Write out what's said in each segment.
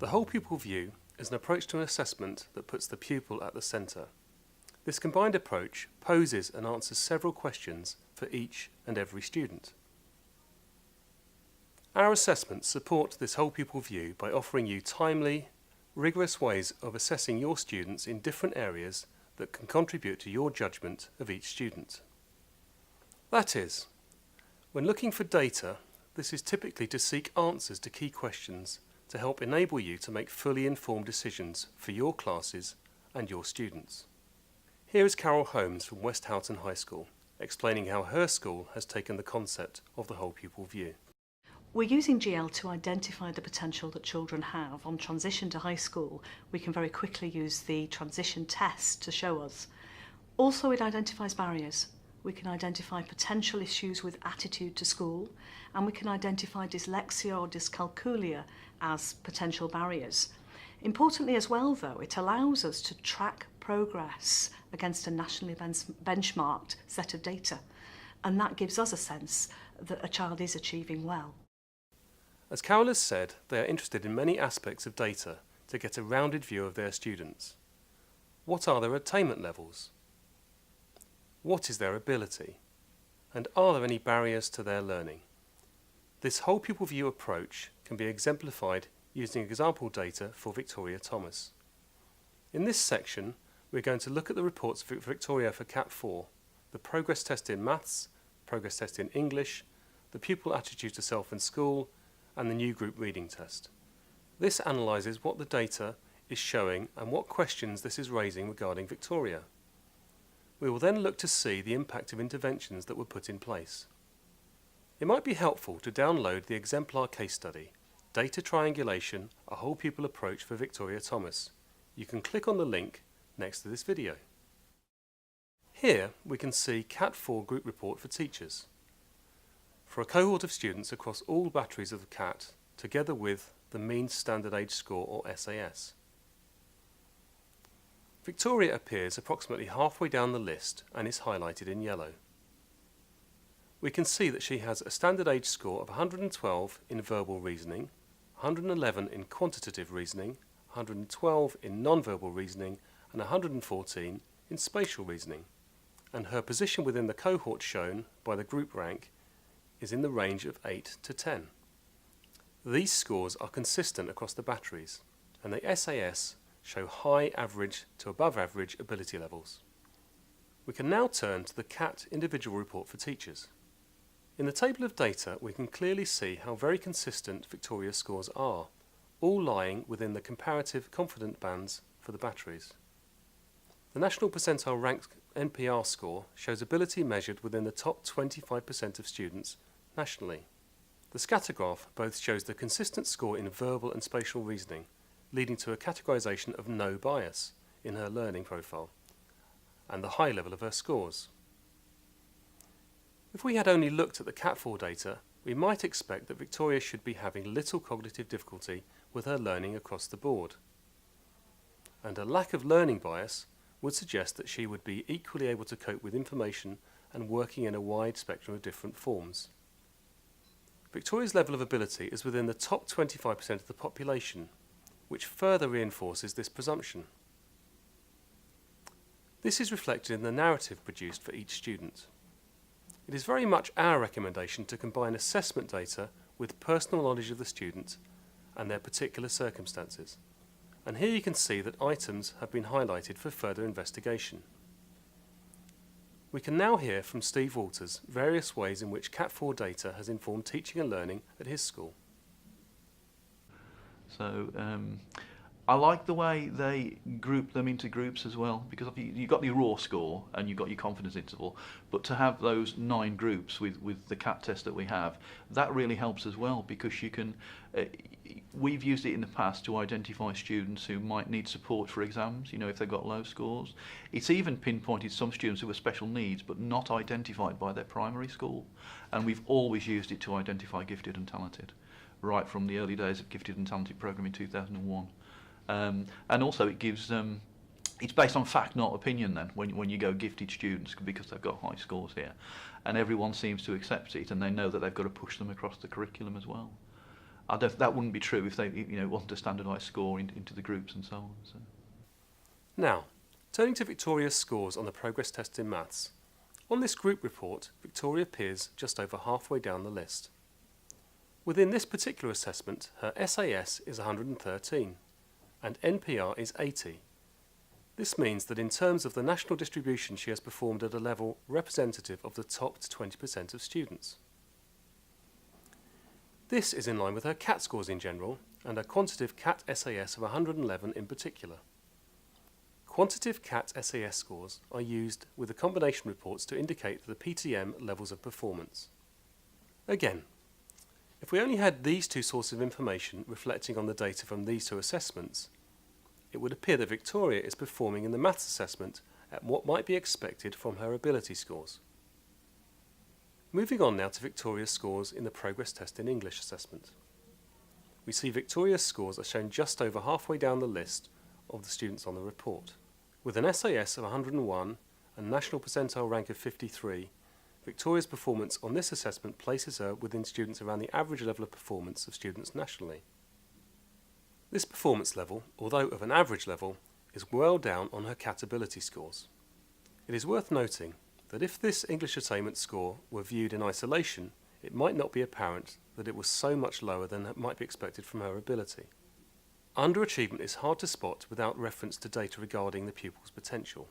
The whole pupil view is an approach to an assessment that puts the pupil at the centre. This combined approach poses and answers several questions for each and every student. Our assessments support this whole pupil view by offering you timely, rigorous ways of assessing your students in different areas that can contribute to your judgment of each student. That is, when looking for data, this is typically to seek answers to key questions to help enable you to make fully informed decisions for your classes and your students. Here is Carol Holmes from West Houghton High School explaining how her school has taken the concept of the whole pupil view. We're using GL to identify the potential that children have. On transition to high school, we can very quickly use the transition test to show us. Also, it identifies barriers. We can identify potential issues with attitude to school, and we can identify dyslexia or dyscalculia as potential barriers. Importantly as well, though, it allows us to track progress against a nationally benchmarked set of data, and that gives us a sense that a child is achieving well. As Carol has said, they are interested in many aspects of data to get a rounded view of their students. What are their attainment levels? What is their ability? And are there any barriers to their learning? This whole pupil view approach can be exemplified using example data for Victoria Thomas. In this section, we're going to look at the reports for Victoria for Cat 4, the progress test in maths, progress test in English, the pupil attitude to self and school, and the new group reading test. This analyses what the data is showing and what questions this is raising regarding Victoria. We will then look to see the impact of interventions that were put in place. It might be helpful to download the exemplar case study, Data Triangulation, a Whole Pupil Approach for Victoria Thomas. You can click on the link next to this video. Here we can see Cat 4 group report for teachers, for a cohort of students across all batteries of the CAT, together with the mean standard age score or SAS. Victoria appears approximately halfway down the list and is highlighted in yellow. We can see that she has a standard age score of 112 in verbal reasoning, 111 in quantitative reasoning, 112 in non-verbal reasoning, and 114 in spatial reasoning. And her position within the cohort shown by the group rank is in the range of 8 to 10. These scores are consistent across the batteries, and the SAS show high average to above average ability levels. We can now turn to the CAT individual report for teachers. In the table of data, we can clearly see how very consistent Victoria's scores are, all lying within the comparative confident bands for the batteries. The National Percentile Ranked NPR score shows ability measured within the top 25% of students nationally. The scatter graph both shows the consistent score in verbal and spatial reasoning, leading to a categorisation of no bias in her learning profile, and the high level of her scores. If we had only looked at the Cat 4 data, we might expect that Victoria should be having little cognitive difficulty with her learning across the board. And a lack of learning bias would suggest that she would be equally able to cope with information and working in a wide spectrum of different forms. Victoria's level of ability is within the top 25% of the population, which further reinforces this presumption. This is reflected in the narrative produced for each student. It is very much our recommendation to combine assessment data with personal knowledge of the student and their particular circumstances. And here you can see that items have been highlighted for further investigation. We can now hear from Steve Walters various ways in which Cat 4 data has informed teaching and learning at his school. So I like the way they group them into groups as well, because you've got the raw score and you've got your confidence interval, but to have those 9 groups with the CAT test that we have, that really helps as well, because you can, we've used it in the past to identify students who might need support for exams, you know, if they've got low scores. It's even pinpointed some students who have special needs but not identified by their primary school, and we've always used it to identify gifted and talented, right from the early days of Gifted and Talented programme in 2001. And also it gives, it's based on fact, not opinion then, when you go gifted students, because they've got high scores here. And everyone seems to accept it, and they know that they've got to push them across the curriculum as well. that wouldn't be true if they wasn't a standardised score into the groups and so on. So. Now, turning to Victoria's scores on the progress test in maths. On this group report, Victoria appears just over halfway down the list. Within this particular assessment, her SAS is 113 and NPR is 80. This means that in terms of the national distribution, she has performed at a level representative of the top 20% of students. This is in line with her CAT scores in general and her quantitative CAT SAS of 111 in particular. Quantitative CAT SAS scores are used with the combination reports to indicate the PTM levels of performance. Again, if we only had these two sources of information reflecting on the data from these two assessments, it would appear that Victoria is performing in the maths assessment at what might be expected from her ability scores. Moving on now to Victoria's scores in the progress test in English assessment. We see Victoria's scores are shown just over halfway down the list of the students on the report. With an SAS of 101 and national percentile rank of 53, Victoria's performance on this assessment places her within students around the average level of performance of students nationally. This performance level, although of an average level, is well down on her CAT ability scores. It is worth noting that if this English attainment score were viewed in isolation, it might not be apparent that it was so much lower than might be expected from her ability. Underachievement is hard to spot without reference to data regarding the pupil's potential.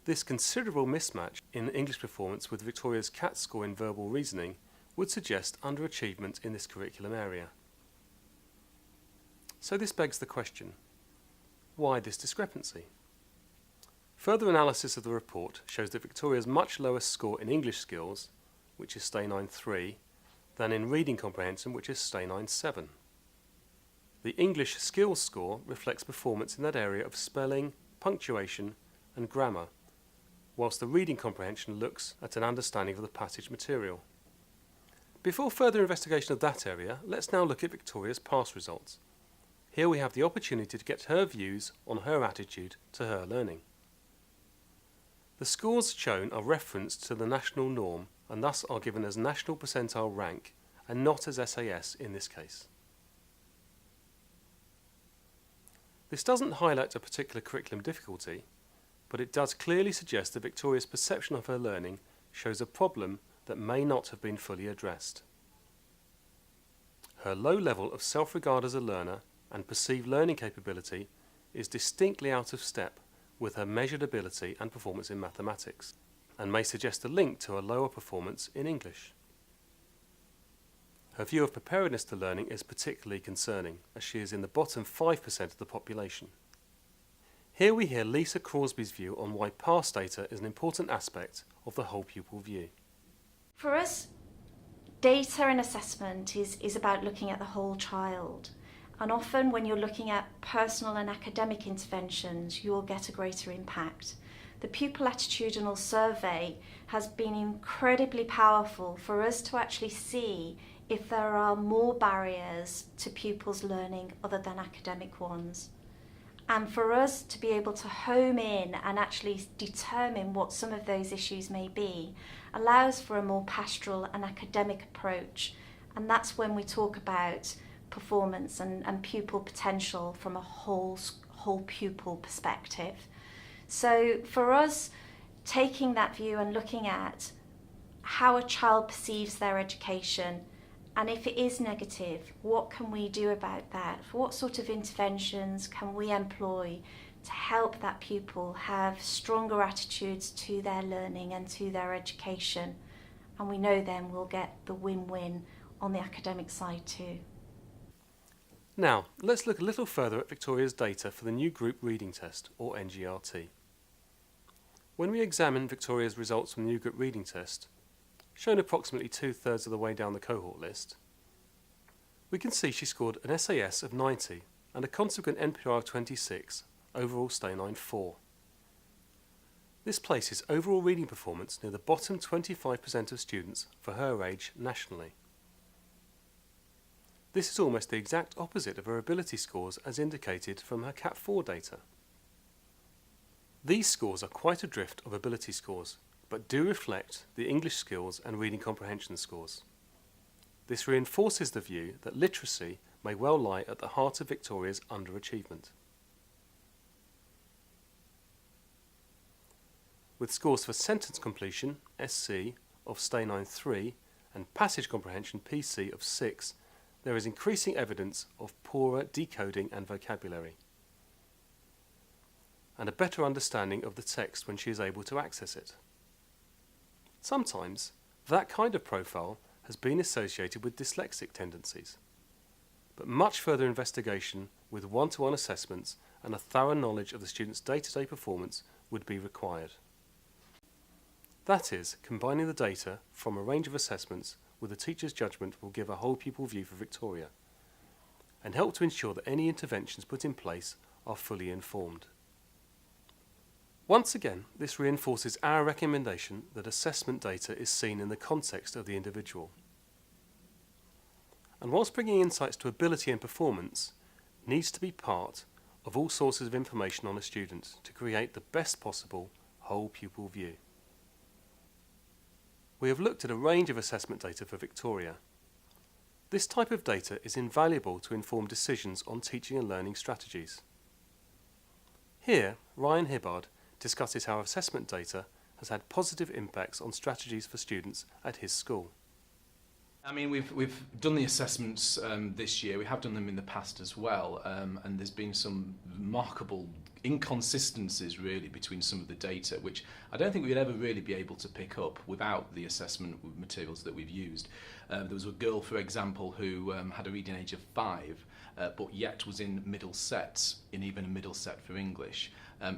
This considerable mismatch in English performance with Victoria's CAT score in verbal reasoning would suggest underachievement in this curriculum area. So this begs the question, why this discrepancy? Further analysis of the report shows that Victoria's much lower score in English skills, which is STAY 9.3, than in reading comprehension, which is STAY 9.7. The English skills score reflects performance in that area of spelling, punctuation and grammar, whilst the reading comprehension looks at an understanding of the passage material. Before further investigation of that area, let's now look at Victoria's past results. Here we have the opportunity to get her views on her attitude to her learning. The scores shown are referenced to the national norm and thus are given as national percentile rank and not as SAS in this case. This doesn't highlight a particular curriculum difficulty, but it does clearly suggest that Victoria's perception of her learning shows a problem that may not have been fully addressed. Her low level of self-regard as a learner and perceived learning capability is distinctly out of step with her measured ability and performance in mathematics, and may suggest a link to a lower performance in English. Her view of preparedness to learning is particularly concerning, as she is in the bottom 5% of the population. Here we hear Lisa Crosby's view on why past data is an important aspect of the whole pupil view. For us, data and assessment is about looking at the whole child. And often when you're looking at personal and academic interventions, you will get a greater impact. The pupil attitudinal survey has been incredibly powerful for us to actually see if there are more barriers to pupils' learning other than academic ones. And for us to be able to home in and actually determine what some of those issues may be allows for a more pastoral and academic approach. And that's when we talk about performance and pupil potential from a whole pupil perspective. So for us, taking that view and looking at how a child perceives their education, and if it is negative, what can we do about that? What sort of interventions can we employ to help that pupil have stronger attitudes to their learning and to their education? And we know then we'll get the win-win on the academic side too. Now, let's look a little further at Victoria's data for the new group reading test, or NGRT. When we examine Victoria's results from the new group reading test, shown approximately 2/3 of the way down the cohort list, we can see she scored an SAS of 90 and a consequent NPR of 26, overall STAY 9.4. This places overall reading performance near the bottom 25% of students for her age nationally. This is almost the exact opposite of her ability scores as indicated from her CAT 4 data. These scores are quite a drift of ability scores, but do reflect the English skills and reading comprehension scores. This reinforces the view that literacy may well lie at the heart of Victoria's underachievement. With scores for sentence completion, SC, of Stay 3 and passage comprehension, PC, of 6, there is increasing evidence of poorer decoding and vocabulary, and a better understanding of the text when she is able to access it. Sometimes, that kind of profile has been associated with dyslexic tendencies, but much further investigation with one-to-one assessments and a thorough knowledge of the student's day-to-day performance would be required. That is, combining the data from a range of assessments with a teacher's judgment will give a whole pupil view for Victoria and help to ensure that any interventions put in place are fully informed. Once again, this reinforces our recommendation that assessment data is seen in the context of the individual. And whilst bringing insights to ability and performance needs to be part of all sources of information on a student to create the best possible whole pupil view. We have looked at a range of assessment data for Victoria. This type of data is invaluable to inform decisions on teaching and learning strategies. Here, Ryan Hibbard discusses how assessment data has had positive impacts on strategies for students at his school. I mean, we've done the assessments this year. We have done them in the past as well, and there's been some remarkable inconsistencies really between some of the data, which I don't think we'd ever really be able to pick up without the assessment materials that we've used. There was a girl, for example, who had a reading age of 5, but yet was in middle sets, in even a middle set for English.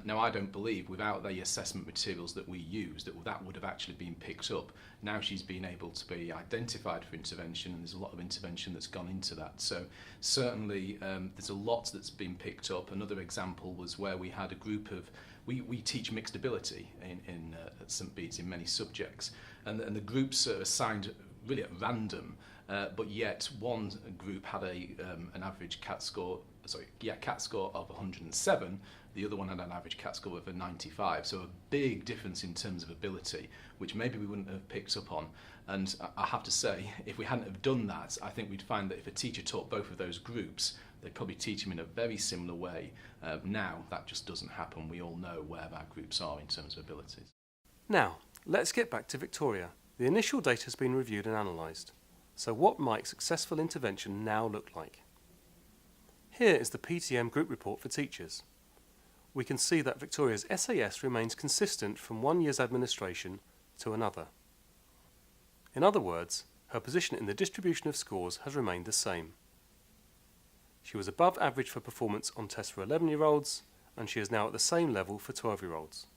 Now, I don't believe without the assessment materials that we used that would have actually been picked up. Now she's been able to be identified for intervention, and there's a lot of intervention that's gone into that. So certainly there's a lot that's been picked up. Another example was where we had a group of, we teach mixed ability at St Bede's in many subjects, and the groups are assigned really at random, but yet one group had an average CAT score of 107. The other one had an average CAT score of a 95, so a big difference in terms of ability, which maybe we wouldn't have picked up on. And I have to say, if we hadn't have done that, I think we'd find that if a teacher taught both of those groups, they'd probably teach them in a very similar way. Now, that just doesn't happen. We all know where our groups are in terms of abilities. Now, let's get back to Victoria. The initial data has been reviewed and analysed. So what might successful intervention now look like? Here is the PTM group report for teachers. We can see that Victoria's SAS remains consistent from one year's administration to another. In other words, her position in the distribution of scores has remained the same. She was above average for performance on tests for 11-year-olds, and she is now at the same level for 12-year-olds.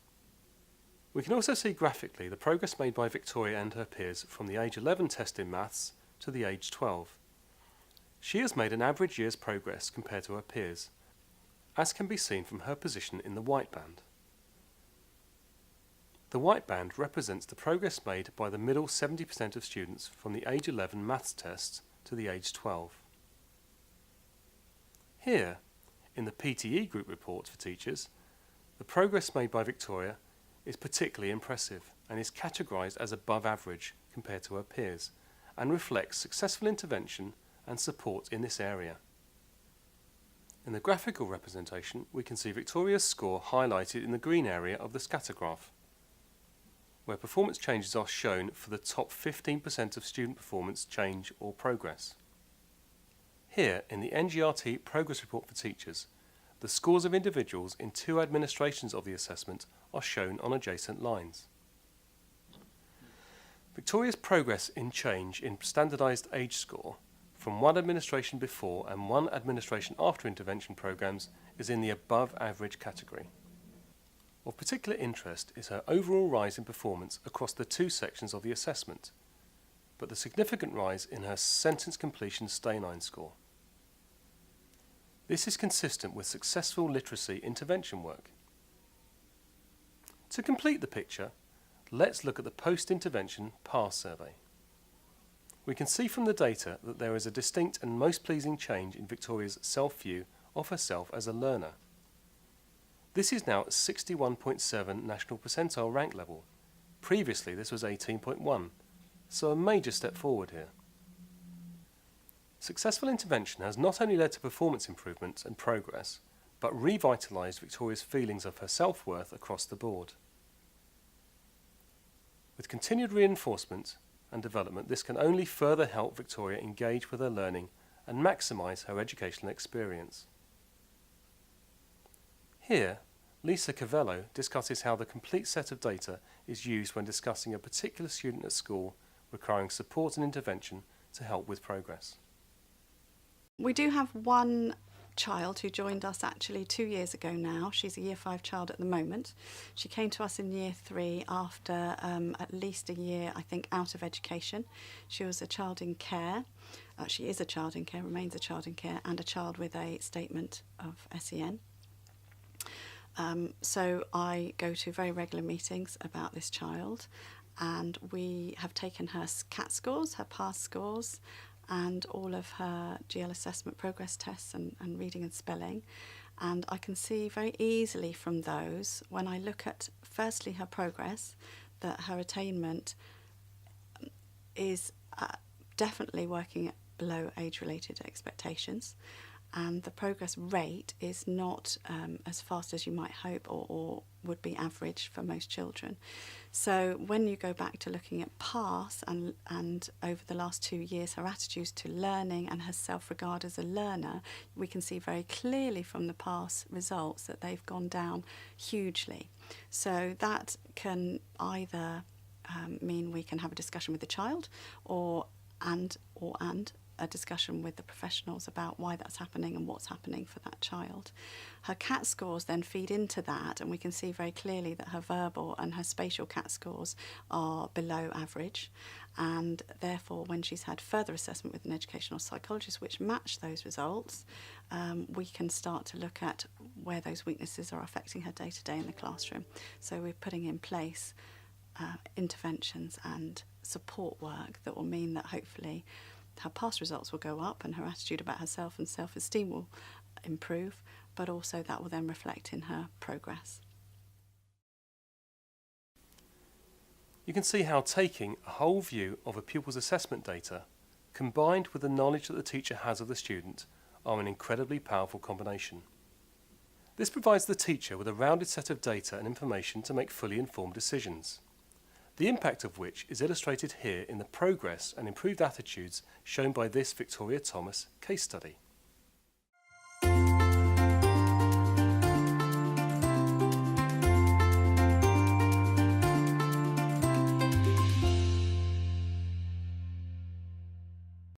We can also see graphically the progress made by Victoria and her peers from the age 11 test in maths to the age 12. She has made an average year's progress compared to her peers, as can be seen from her position in the white band. The white band represents the progress made by the middle 70% of students from the age 11 maths test to the age 12. Here, in the PTE group report for teachers, the progress made by Victoria is particularly impressive and is categorised as above average compared to her peers and reflects successful intervention and support in this area. In the graphical representation, we can see Victoria's score highlighted in the green area of the scatter graph, where performance changes are shown for the top 15% of student performance change or progress. Here, in the NGRT Progress Report for Teachers, the scores of individuals in 2 administrations of the assessment are shown on adjacent lines. Victoria's progress in change in standardised age score from one administration before and one administration after intervention programmes is in the above average category. Of particular interest is her overall rise in performance across the 2 sections of the assessment, but the significant rise in her sentence completion Stay 9 score. This is consistent with successful literacy intervention work. To complete the picture, let's look at the post-intervention PASS survey. We can see from the data that there is a distinct and most pleasing change in Victoria's self-view of herself as a learner. This is now at 61.7 national percentile rank level. Previously this was 18.1, so a major step forward here. Successful intervention has not only led to performance improvements and progress, but revitalised Victoria's feelings of her self-worth across the board. With continued reinforcement and development, this can only further help Victoria engage with her learning and maximise her educational experience. Here, Lisa Cavello discusses how the complete set of data is used when discussing a particular student at school requiring support and intervention to help with progress. We do have one child who joined us actually 2 years ago now. She's a Year 5 child at the moment. She came to us in Year 3 after at least a year, I think, out of education. She was a child in care. She is a child in care, remains a child in care, and a child with a statement of SEN. So I go to very regular meetings about this child, and we have taken her CAT scores, her pass scores, and all of her GL assessment progress tests and reading and spelling. And I can see very easily from those, when I look at firstly her progress, that her attainment is definitely working at below age-related expectations, and the progress rate is not as fast as you might hope or would be average for most children. So when you go back to looking at pass and over the last 2 years her attitudes to learning and her self-regard as a learner, we can see very clearly from the pass results that they've gone down hugely. So that can either mean we can have a discussion with the child or a discussion with the professionals about why that's happening and what's happening for that child. Her CAT scores then feed into that, and we can see very clearly that her verbal and her spatial CAT scores are below average, and therefore when she's had further assessment with an educational psychologist which match those results, we can start to look at where those weaknesses are affecting her day-to-day in the classroom. So we're putting in place interventions and support work that will mean that hopefully her past results will go up and her attitude about herself and self-esteem will improve, but also that will then reflect in her progress. You can see how taking a whole view of a pupil's assessment data, combined with the knowledge that the teacher has of the student, are an incredibly powerful combination. This provides the teacher with a rounded set of data and information to make fully informed decisions, the impact of which is illustrated here in the progress and improved attitudes shown by this Victoria Thomas case study.